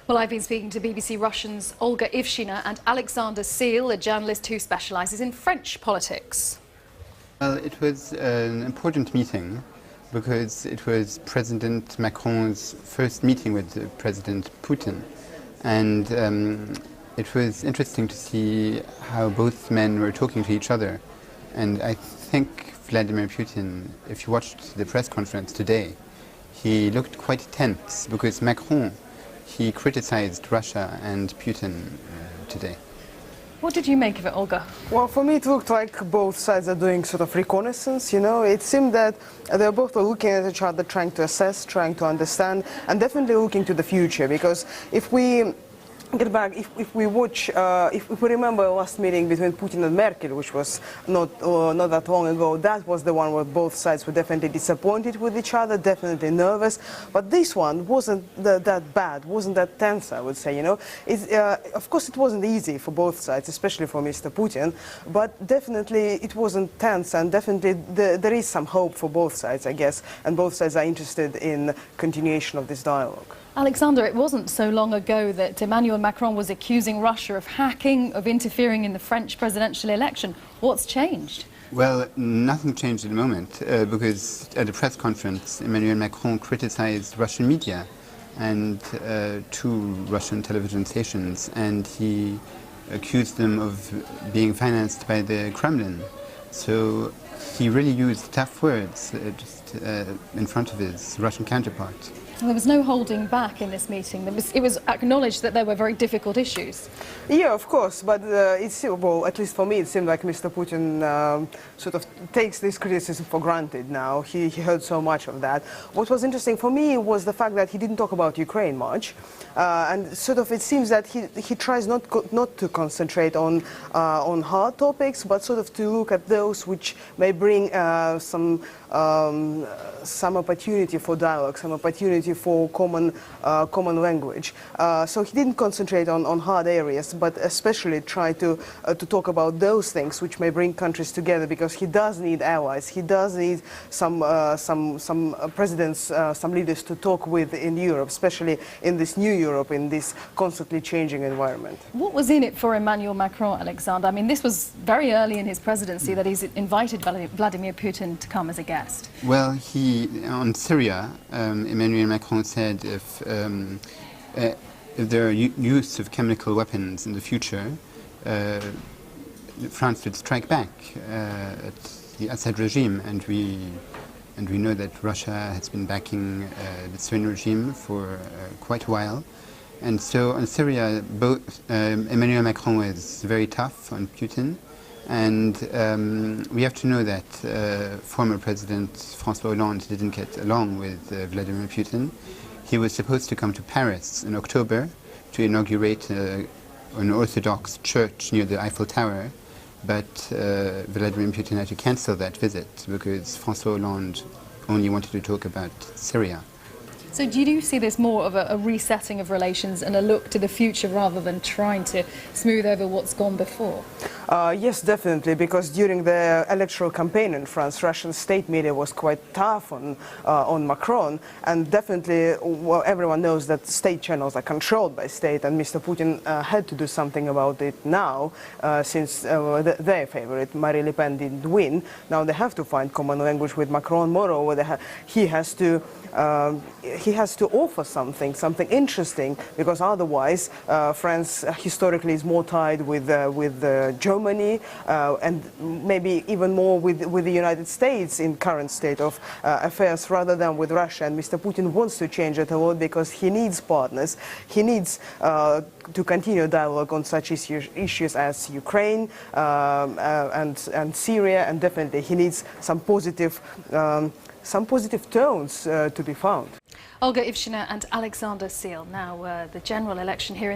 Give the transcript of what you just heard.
Well, I've been speaking to BBC Russian's Olga Ivshina and Alexander Seal, a journalist who specialises in French politics. Well, it was an important meeting because it was President Macron's first meeting with President Putin. And it was interesting to see how both men were talking to each other. And I think Vladimir Putin, if you watched the press conference today, he looked quite tense because Macron, he criticized Russia and Putin today. What did you make of it, Olga? Well, for me it looked like both sides are doing sort of reconnaissance, you know. It seemed that they both were looking at each other, trying to assess, trying to understand, and definitely looking to the future, because if we get back, if we watch, if we remember the last meeting between Putin and Merkel, which was not that long ago, that was the one where both sides were definitely disappointed with each other, definitely nervous. But this one wasn't that bad, wasn't that tense, I would say, you know. Of course, it wasn't easy for both sides, especially for Mr. Putin, but definitely it wasn't tense, and definitely there is some hope for both sides, I guess, and both sides are interested in continuation of this dialogue. Alexander, it wasn't so long ago that Emmanuel Macron was accusing Russia of hacking, of interfering in the French presidential election. What's changed? Well, nothing changed at the moment because at the press conference, Emmanuel Macron criticized Russian media and two Russian television stations, and he accused them of being financed by the Kremlin. So he really used tough words just in front of his Russian counterpart. There was no holding back in this meeting. It was acknowledged that there were very difficult issues. Yeah, of course, but well, at least for me, it seemed like Mr. Putin sort of takes this criticism for granted now. He heard so much of that. What was interesting for me was the fact that he didn't talk about Ukraine much, and sort of it seems that he tries not to concentrate on hard topics, but sort of to look at those which may bring some opportunity for dialogue, some opportunity for common language. So he didn't concentrate on hard areas, but especially try to talk about those things which may bring countries together, because he does need allies. He does need some presidents, some leaders to talk with in Europe, especially in this new Europe, in this constantly changing environment. What was in it for Emmanuel Macron, Alexander? I mean, this was very early in his presidency that he's invited Vladimir Putin to come as a guest. Well, on Syria, Emmanuel Macron said if there are use of chemical weapons in the future, France would strike back at the Assad regime, and we know that Russia has been backing the Syrian regime for quite a while. And so on Syria, both Emmanuel Macron was very tough on Putin, and we have to know that former President François Hollande didn't get along with Vladimir Putin. He was supposed to come to Paris in October to inaugurate an Orthodox church near the Eiffel Tower, but Vladimir Putin had to cancel that visit because François Hollande only wanted to talk about Syria. So do you see this more of a resetting of relations and a look to the future rather than trying to smooth over what's gone before? Yes, definitely, because during the electoral campaign in France, Russian state media was quite tough on Macron, and definitely well, everyone knows that state channels are controlled by state, and Mr. Putin had to do something about it now, since their favorite, Marine Le Pen, didn't win. Now they have to find common language with Macron. Moreover, he has to offer something interesting, because otherwise France historically is more tied with Germany and maybe even more with the United States in current state of affairs rather than with Russia. And Mr. Putin wants to change it a lot because he needs partners. He needs to continue dialogue on such issues as Ukraine and Syria, and definitely he needs some positive tones to be found. Olga Ivshina and Alexander Seal. Now, the general election here in the